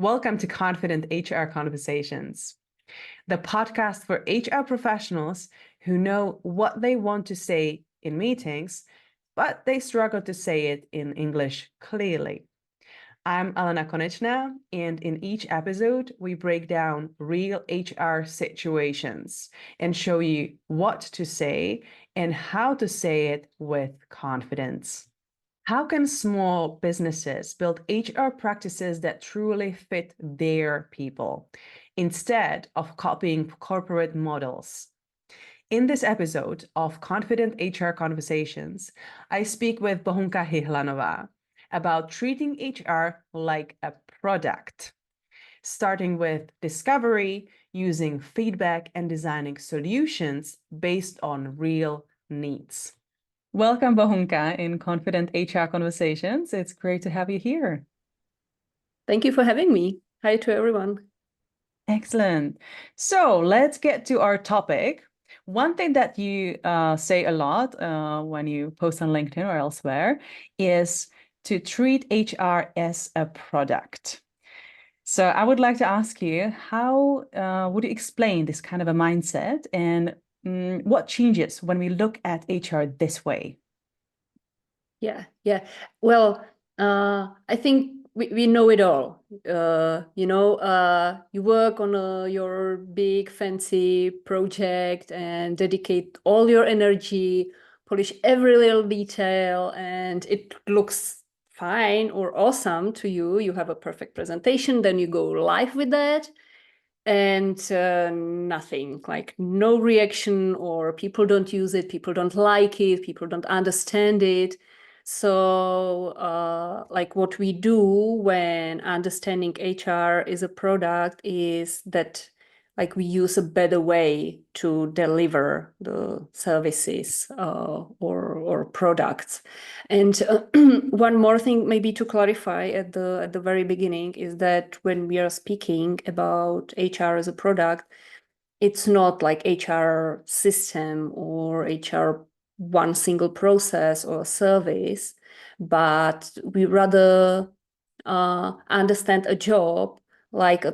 Welcome to Confident HR Conversations, the podcast for HR professionals who know what they want to say in meetings, but they struggle to say it in English clearly. I'm Alena Konečná, and in each episode, we break down real HR situations and show you what to say and how to say it with confidence. How can small businesses build HR practices that truly fit their people instead of copying corporate models? In this episode of Confident HR Conversations, I speak with Bohunka Hihlanová about treating HR like a product, starting with discovery, using feedback, and designing solutions based on real needs. Welcome, Bohunka, in Confident HR Conversations. It's great to have you here. Thank you for having me. Hi to everyone. Excellent. So let's get to our topic. One thing that you say a lot when you post on LinkedIn or elsewhere is to treat HR as a product. So I would like to ask you, how would you explain this kind of a mindset and what changes when we look at HR this way? Yeah. Well, I think we know it all. You work on your big fancy project and dedicate all your energy, polish every little detail, and it looks fine or awesome to you. You have a perfect presentation, then you go live with that. And nothing, like no reaction, or people don't use it, people don't like it, people don't understand it. So like what we do when understanding HR is a product is that like we use a better way to deliver the services or products. And one more thing maybe to clarify at the very beginning is that when we are speaking about HR as a product, it's not like HR system or HR one single process or service, but we rather understand a job like a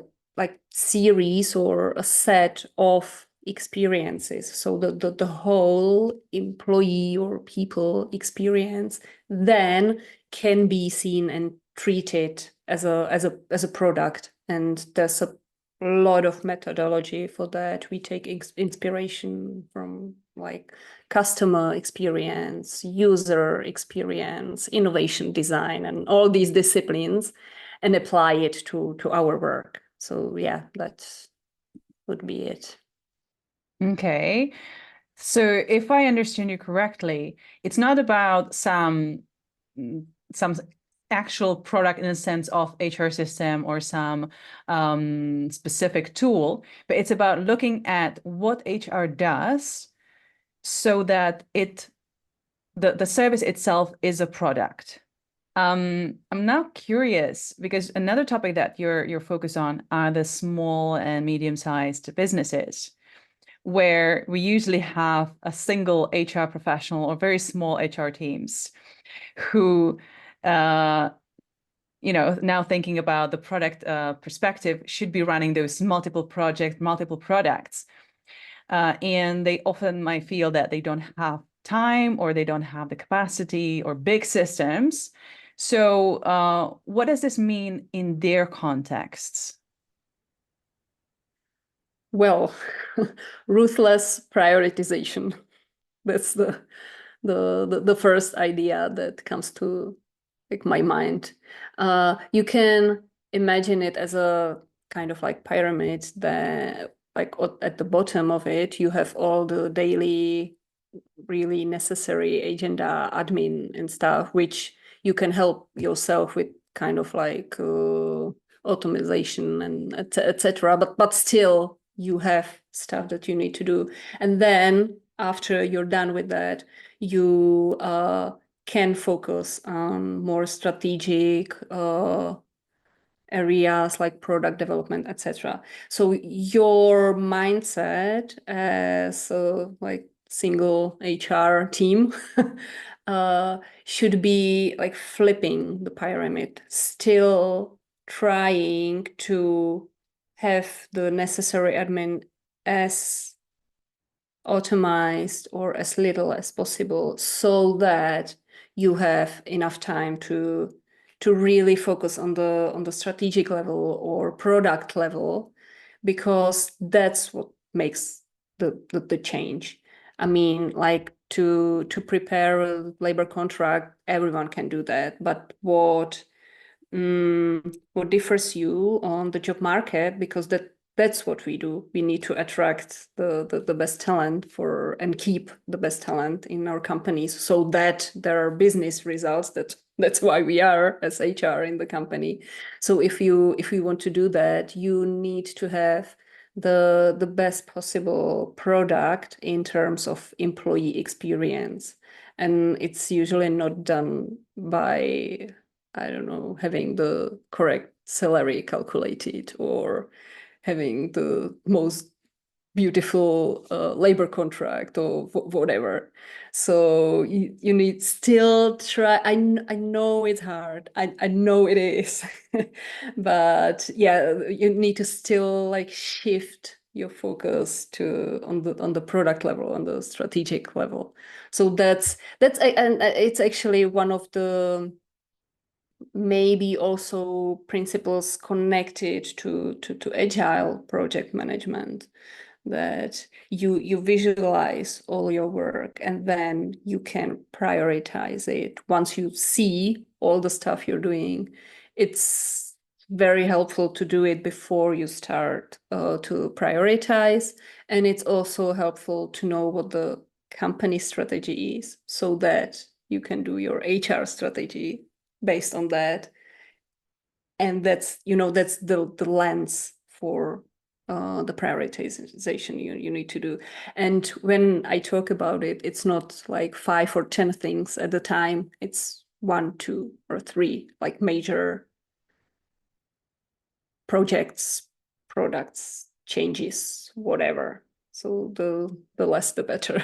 series or a set of experiences. So the whole employee or people experience then can be seen and treated as a product. And there's a lot of methodology for that. We take inspiration from like customer experience, user experience, innovation design, and all these disciplines, and apply it to our work. So yeah, that would be it. Okay. So if I understand you correctly, it's not about some actual product in the sense of HR system or some specific tool, but it's about looking at what HR does so that the service itself is a product. I'm now curious because another topic that you're focused on are the small and medium-sized businesses, where we usually have a single HR professional or very small HR teams who, now thinking about the product perspective, should be running those multiple projects, multiple products. And they often might feel that they don't have time or they don't have the capacity or big systems. So what does this mean in their contexts? Well, ruthless prioritization. That's the first idea that comes to like my mind. You can imagine it as a kind of like pyramid that like at the bottom of it, you have all the daily really necessary agenda admin and stuff, which you can help yourself with kind of like automation and etc. But still you have stuff that you need to do. And then after you're done with that, you can focus on more strategic areas like product development, etc. So your mindset as like single HR team should be like flipping the pyramid, still trying to have the necessary admin as automized or as little as possible, so that you have enough time to really focus on the strategic level or product level, because that's what makes the change. I mean, like to prepare a labor contract, everyone can do that. But what differs you on the job market, because that's what we do. We need to attract the best talent and keep the best talent in our companies, so that there are business results. That's why we are as HR in the company. So if you want to do that, you need to have the best possible product in terms of employee experience. And it's usually not done by, I don't know, having the correct salary calculated or having the most beautiful labor contract or whatever. So you need still try. I know it's hard. I know it is, but yeah, you need to still like shift your focus to on the product level, on the strategic level. So that's and it's actually one of the maybe also principles connected to agile project management, that you visualize all your work and then you can prioritize it. Once you see all the stuff you're doing, it's very helpful to do it before you start to prioritize. And it's also helpful to know what the company strategy is, so that you can do your HR strategy based on that. And that's the lens for the prioritization you need to do. And when I talk about it, it's not like 5 or 10 things at a time. It's 1, 2, or 3 like major projects, products, changes, whatever. So the less the better.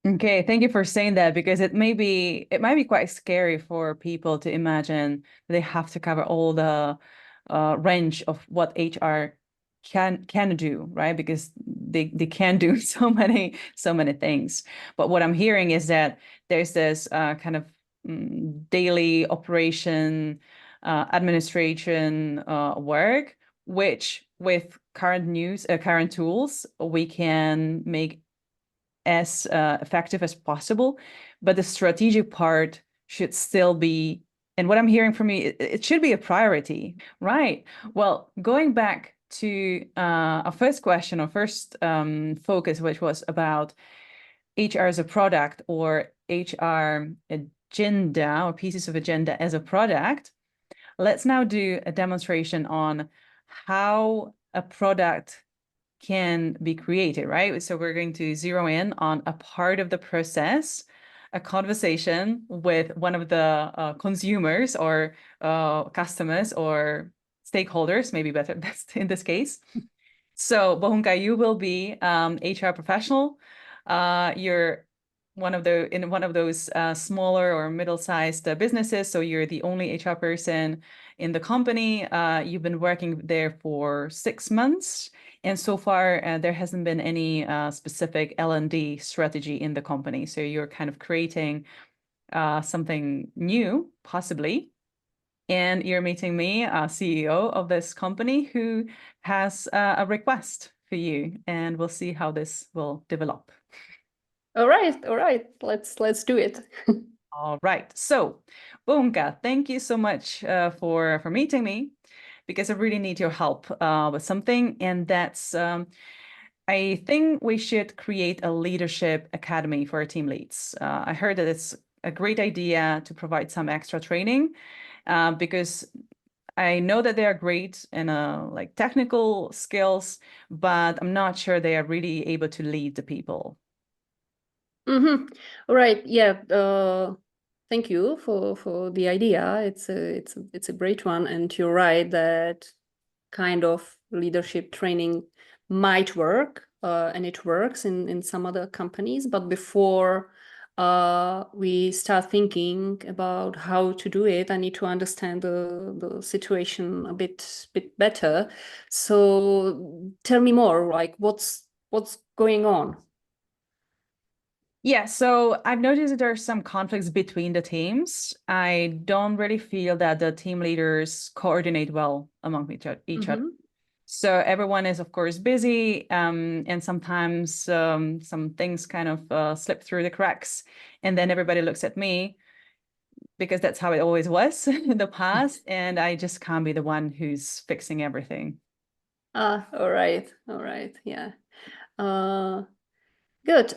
Okay, thank you for saying that, because it might be quite scary for people to imagine they have to cover all the range of what HR can do, right? Because they can do so many things. But what I'm hearing is that there's this kind of daily operation administration work, which with current tools we can make as effective as possible, but the strategic part should still be, and what I'm hearing from you, it should be a priority, right? Well, going back to our first question, our first focus, which was about HR as a product, or HR agenda, or pieces of agenda as a product. Let's now do a demonstration on how a product can be created, right? So we're going to zero in on a part of the process, a conversation with one of the consumers or customers or stakeholders, maybe better in this case. So Bohunka, you will be HR professional. You're in one of those smaller or middle-sized businesses. So you're the only HR person in the company. You've been working there for 6 months. And so far, there hasn't been any specific L&D strategy in the company. So you're kind of creating something new, possibly. And you're meeting me, CEO of this company, who has a request for you. And we'll see how this will develop. All right. Let's do it. All right. So, Bohunka, thank you so much for meeting me, because I really need your help with something, and that's I think we should create a leadership academy for our team leads. I heard that it's a great idea to provide some extra training because I know that they are great in like technical skills, but I'm not sure they are really able to lead the people. Mm-hmm. All right. Yeah. Thank you for the idea. It's a great one, and you're right that kind of leadership training might work, and it works in some other companies. But before we start thinking about how to do it. I need to understand the situation a bit better. So tell me more, like what's going on? Yeah, so I've noticed that there are some conflicts between the teams. I don't really feel that the team leaders coordinate well among each other. So everyone is, of course, busy, and sometimes some things kind of slip through the cracks. And then everybody looks at me because that's how it always was in the past. And I just can't be the one who's fixing everything. All right, yeah. Good.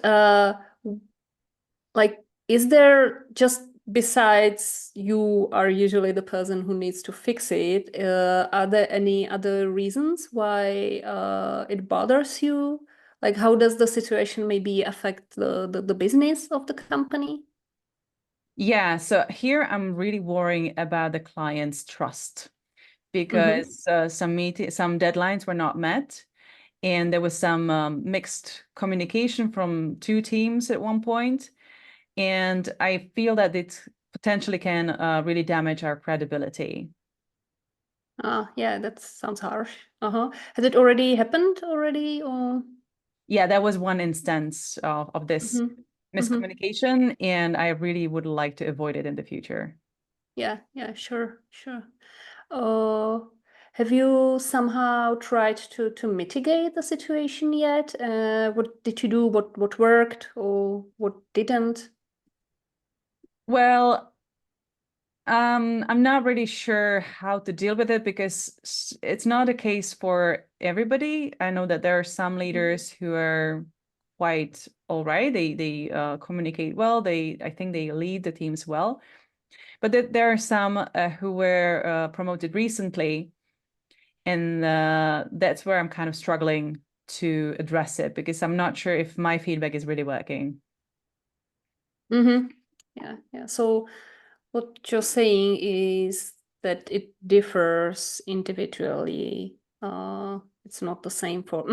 Like, is there just besides you are usually the person who needs to fix it, are there any other reasons why it bothers you? Like, how does the situation maybe affect the business of the company? Yeah, so here I'm really worrying about the client's trust because some deadlines were not met, and there was some mixed communication from two teams at one point, and I feel that it potentially can really damage our credibility. Yeah, that sounds harsh. Has it already happened already, or? Yeah, that was one instance of this Mhm. miscommunication, and I really would like to avoid it in the future. Yeah, sure. Uh, have you somehow tried to mitigate the situation yet? What did you do? What worked or what didn't? Well, I'm not really sure how to deal with it because it's not a case for everybody. I know that there are some leaders who are quite all right. They communicate well. I think they lead the teams well. But there are some who were promoted recently, and that's where I'm kind of struggling to address it because I'm not sure if my feedback is really working. Mm-hmm. Yeah. So what you're saying is that it differs individually. It's not the same for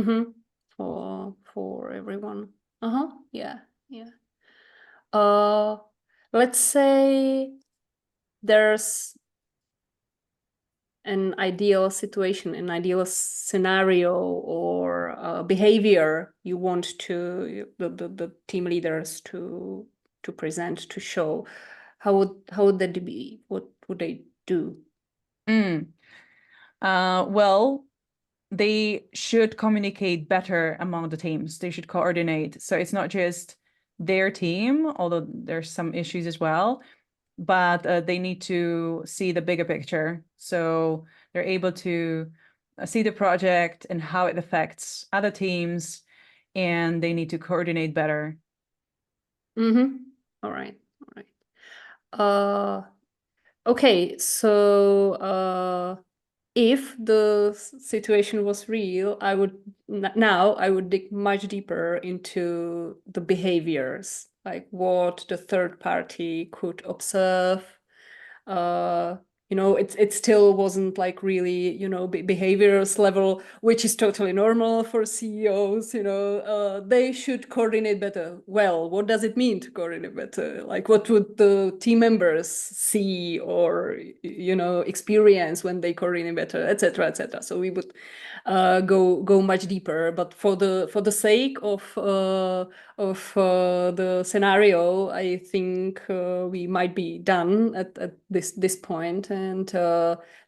everyone. Yeah. Uh, let's say there's an ideal situation, an ideal scenario or behavior you want the team leaders to present, to show. How would that be? What would they do? Mm. Well, they should communicate better among the teams. They should coordinate. So it's not just their team, although there's some issues as well, but they need to see the bigger picture. So they're able to see the project and how it affects other teams, and they need to coordinate better. All right. Uh, okay, so if the situation was real, now I would dig much deeper into the behaviors, like what the third party could observe. Uh, it still wasn't like really, behaviors level, which is totally normal for CEOs. They should coordinate better. Well, what does it mean to coordinate better? Like, what would the team members see or experience when they coordinate better, etc., etc. So we would go much deeper. But for the sake of the scenario, I think we might be done at this point and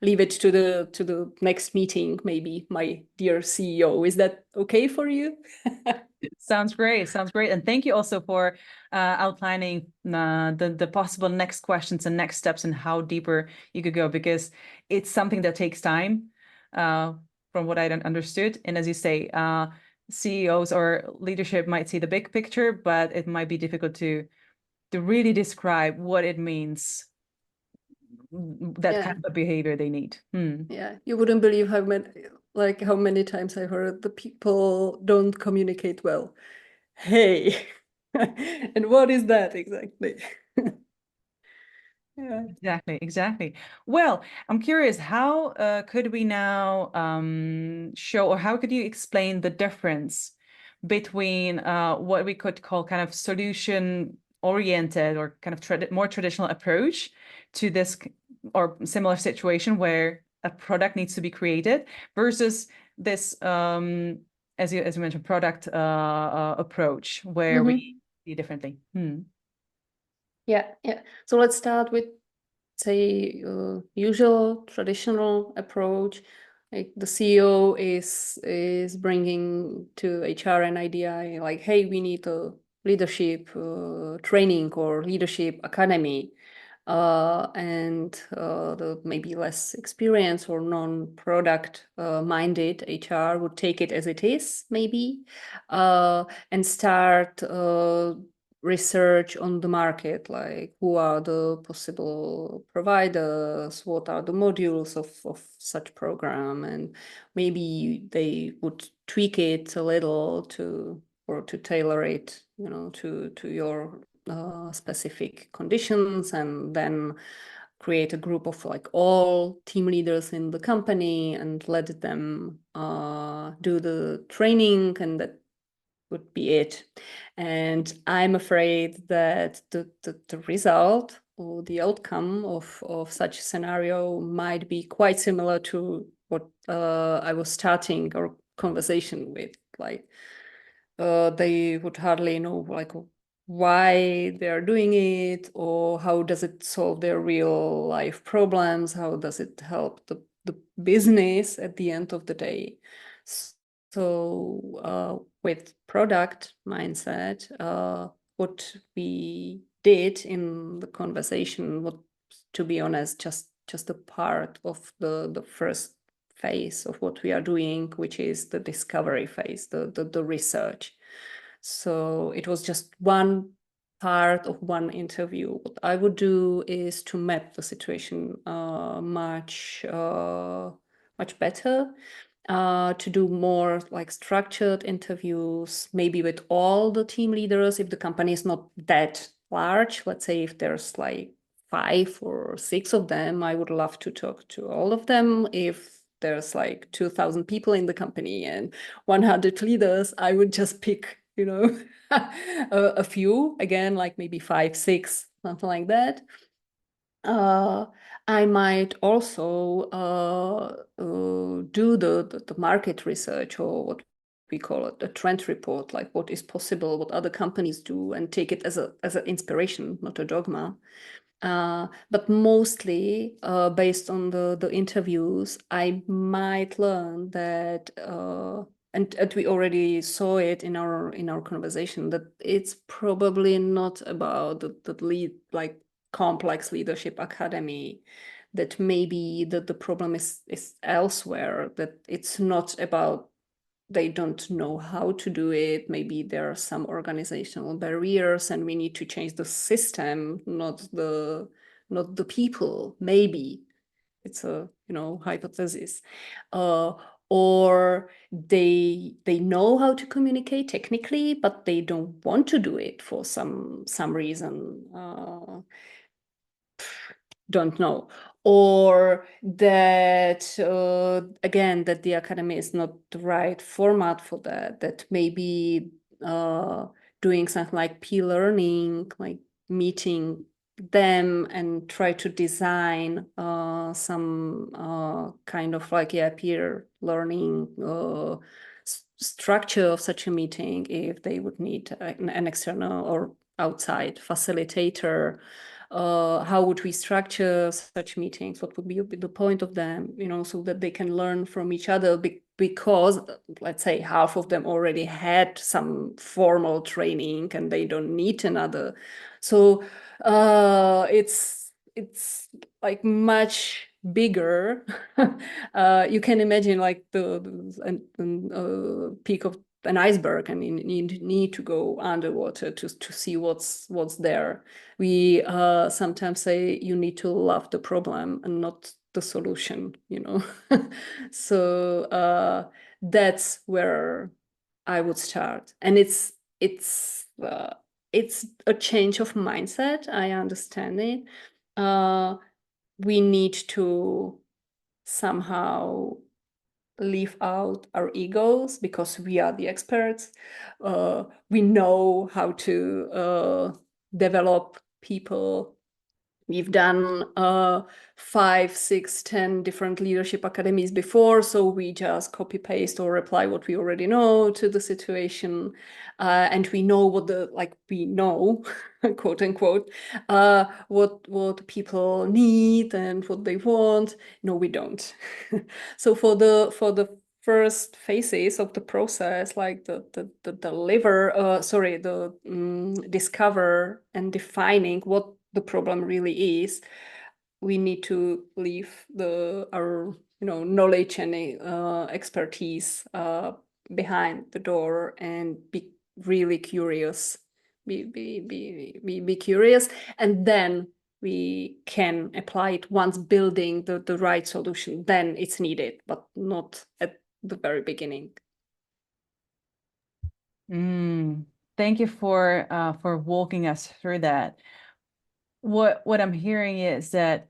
leave it to the next meeting, maybe, my dear CEO. Is that okay for you? Sounds great. Sounds great. And thank you also for outlining the possible next questions and next steps and how deeper you could go, because it's something that takes time, from what I understood. And as you say, CEOs or leadership might see the big picture, but it might be difficult to really describe what it means, that kind of a behavior they need. Yeah, you wouldn't believe how many times I heard the people don't communicate well. Hey, and what is that exactly? Yeah. Exactly. Well, I'm curious, how could we now show, or how could you explain the difference between what we could call kind of solution oriented or kind of more traditional approach to this or similar situation where a product needs to be created versus this, as you mentioned, product approach where we see differently. Yeah. So let's start with, say, usual traditional approach. Like the CEO is bringing to HR an idea like, hey, we need a leadership training or leadership academy. And the maybe less experienced or non-product minded HR would take it as it is, maybe, and start research on the market, like who are the possible providers, what are the modules of such program, and maybe they would tweak it a little to tailor it, to your specific conditions, and then create a group of like all team leaders in the company and let them do the training, and that would be it. And I'm afraid that the result or the outcome of such a scenario might be quite similar to what I was starting our conversation with. Like they would hardly know like why they're doing it, or how does it solve their real life problems, how does it help the business at the end of the day. So with product mindset, what we did in the conversation was, to be honest, just a part of the first phase of what we are doing, which is the discovery phase, the research. So it was just one part of one interview. What I would do is to map the situation much better, to do more like structured interviews, maybe with all the team leaders if the company is not that large. Let's say if there's like 5 or 6 of them, I would love to talk to all of them. If there's like 2,000 people in the company and 100 leaders, I would just pick, a few, again, like maybe 5, 6, something like that. I might also do the market research, or what we call it, a trend report, like what is possible, what other companies do, and take it as an inspiration, not a dogma. But mostly based on the interviews, I might learn that, and we already saw it in our conversation, that it's probably not about the lead, like complex leadership academy, that maybe the problem is elsewhere, that it's not about they don't know how to do it. Maybe there are some organizational barriers and we need to change the system, not the people. Maybe it's a hypothesis. Or they know how to communicate technically, but they don't want to do it for some reason. Don't know. Or that again, that the academy is not the right format for that maybe doing something like peer learning, like meeting them and try to design some kind of like peer learning structure of such a meeting, if they would need an external or outside facilitator. How would we structure such meetings? What would be the point of them, so that they can learn from each other, because let's say half of them already had some formal training and they don't need another. So it's like much bigger. You can imagine like the peak of an iceberg, and you need to go underwater to see what's there. We sometimes say you need to love the problem and not the solution, So that's where I would start. And it's a change of mindset. I understand it. We need to somehow leave out our egos, because we are the experts. We know how to develop people. We've done 5, 6, 10 different leadership academies before, so we just copy paste or apply what we already know to the situation, and we know we know, quote unquote, what people need and what they want. No, we don't. So for the first phases of the process, like the discover and defining what the problem really is, we need to leave our knowledge and expertise behind the door and be really curious. Be curious, and then we can apply it once building the right solution. Then it's needed, but not at the very beginning. Thank you for walking us through that. What I'm hearing is that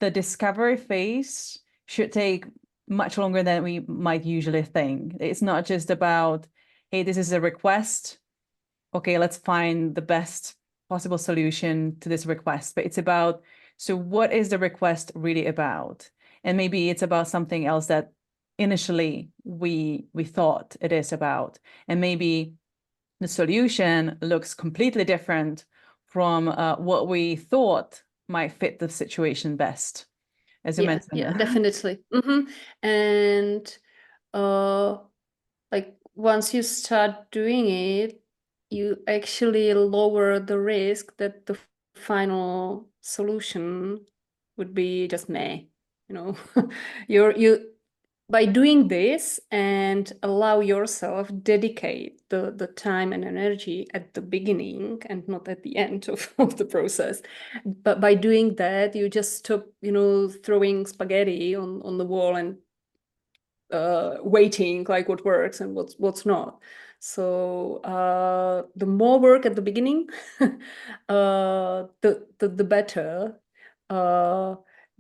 the discovery phase should take much longer than we might usually think. It's not just about, hey, this is a request. Okay, let's find the best possible solution to this request. But it's about, so what is the request really about? And maybe it's about something else that initially we thought it is about. And maybe the solution looks completely different from what we thought might fit the situation best, as you mentioned. Yeah, definitely. And like once you start doing it, you actually lower the risk that the final solution would be just meh. You by doing this and allow yourself dedicate the time and energy at the beginning and not at the end of the process. But by doing that, you just stop, throwing spaghetti on the wall and waiting like what works and what's not. So the more work at the beginning, the better,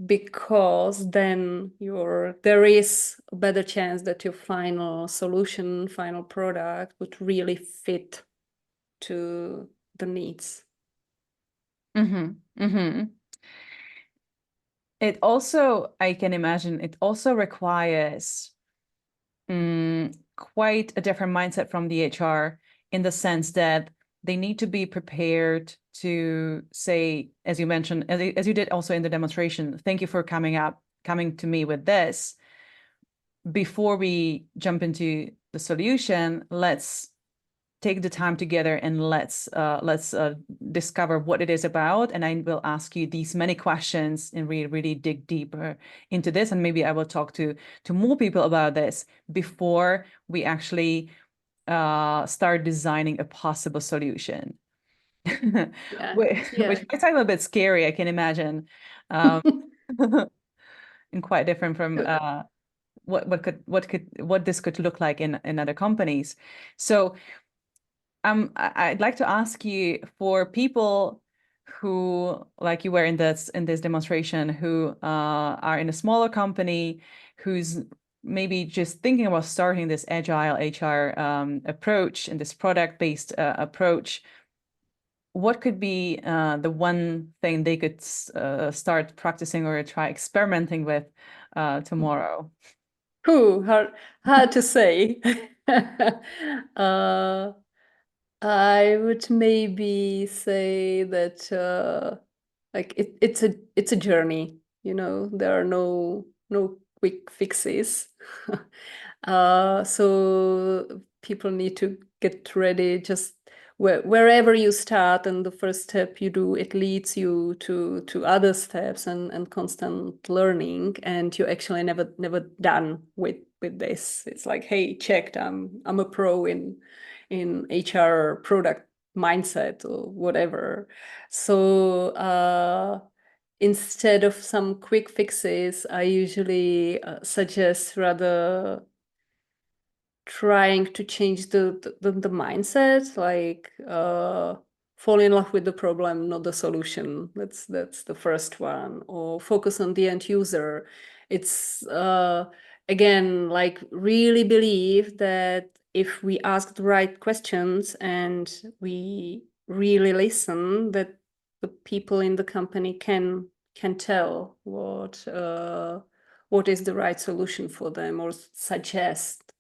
because then there is a better chance that your final solution, final product would really fit to the needs. It also, I can imagine, it also requires quite a different mindset from the HR, in the sense that they need to be prepared to say, as you mentioned, as you did also in the demonstration, thank you for coming to me with this. Before we jump into the solution, let's take the time together and let's discover what it is about. And I will ask you these many questions and really dig deeper into this. And maybe I will talk to more people about this before we actually start designing a possible solution. Which might sound a bit scary, I can imagine, and quite different from what this could look like in other companies. So I'd like to ask you, for people who, like you were in this demonstration, who are in a smaller company, who's maybe just thinking about starting this Agile HR approach and this product-based approach, what could be the one thing they could start practicing or try experimenting with tomorrow? Hard to say. I would maybe say that it's a journey. There are no quick fixes. So people need to get ready. Just wherever you start, and the first step you do, it leads you to other steps and constant learning. And you're actually never done with this. It's like, hey, checked. I'm a pro in HR product mindset or whatever. So instead of some quick fixes, I usually suggest rather trying to change the mindset, like fall in love with the problem, not the solution. That's the first one. Or focus on the end user. It's again, like, really believe that if we ask the right questions and we really listen, that the people in the company can tell what is the right solution for them, or suggest,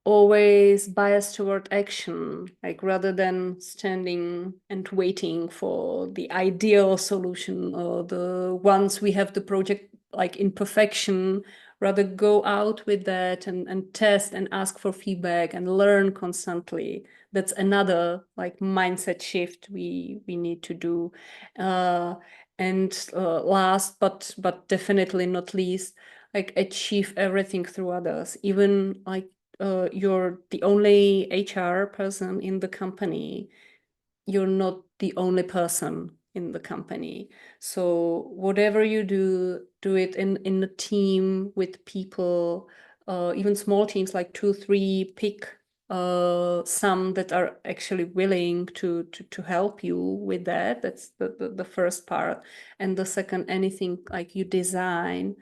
always biased toward action, like rather than standing and waiting for the ideal solution, or the once we have the project like in perfection, rather go out with that and test and ask for feedback and learn constantly. That's another like mindset shift we need to do. And last but definitely not least, like achieve everything through others. Even like you're the only HR person in the company, you're not the only person in the company. So whatever you do it in a team with people, even small teams, like 2, 3, pick some that are actually willing to help you with that. That's the first part. And the second, anything like you design,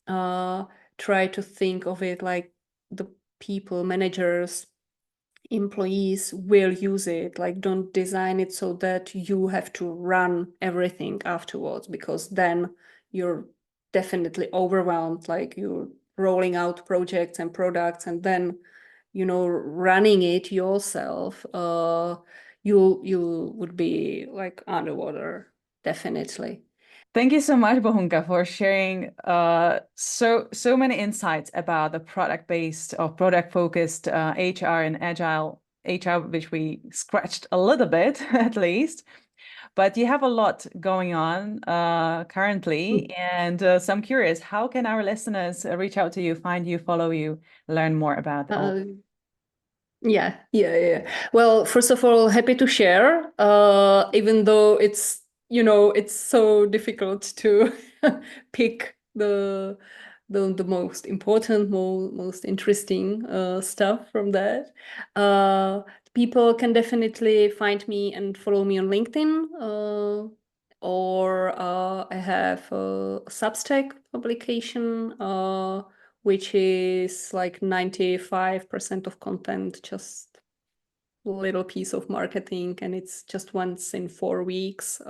try to think of it like the people, managers, employees will use it. Like, don't design it so that you have to run everything afterwards, because then you're definitely overwhelmed. Like, you're rolling out projects and products, and then running it yourself, you would be like underwater, definitely. Thank you so much, Bohunka, for sharing so many insights about the product-based or product-focused HR and Agile HR, which we scratched a little bit at least. But you have a lot going on currently, and so I'm curious, how can our listeners reach out to you, find you, follow you, learn more about all? Yeah. Well, first of all, happy to share, even though it's so difficult to pick the most important, most interesting stuff from that. People can definitely find me and follow me on LinkedIn, or I have a Substack publication, which is like 95% of content, just a little piece of marketing, and it's just once in 4 weeks.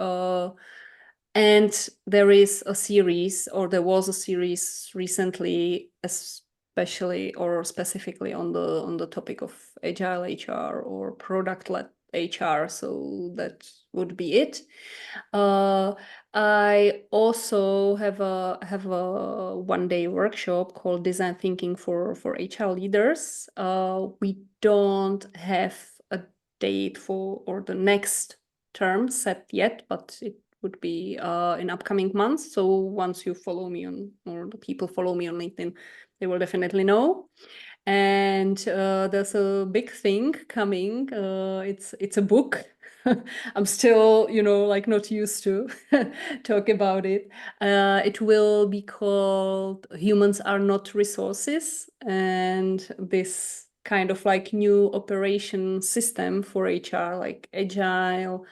And there is a series, or there was a series recently, especially or specifically on the topic of Agile HR or product-led HR. So that would be it. I also have a 1-day workshop called Design Thinking for HR Leaders. We don't have a date for or the next term set yet, but it would be in upcoming months. So once you follow me on, or the people follow me on LinkedIn, they will definitely know. And there's a big thing coming. It's a book. I'm still, like not used to talk about it. It will be called Humans Are Not Resources. And this kind of like new operation system for HR, like agile,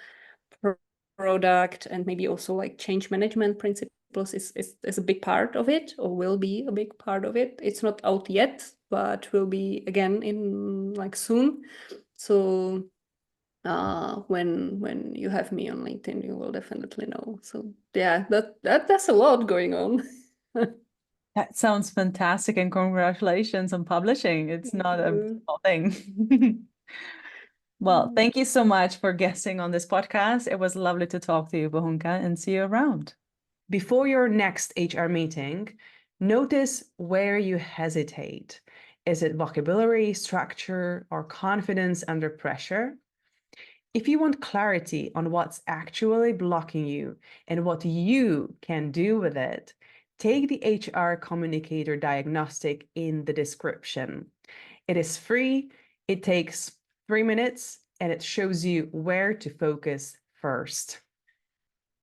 product, and maybe also like change management principles is a big part of it, or will be a big part of it. It's not out yet, but will be again in like soon. So when you have me on LinkedIn, you will definitely know. So yeah, that's a lot going on. That sounds fantastic, and congratulations on publishing. It's not a small thing. Well, thank you so much for guesting on this podcast. It was lovely to talk to you, Bohunka, and see you around. Before your next HR meeting, notice where you hesitate. Is it vocabulary, structure, or confidence under pressure? If you want clarity on what's actually blocking you and what you can do with it, take the HR Communicator Diagnostic in the description. It is free, it takes 3 minutes, and it shows you where to focus first.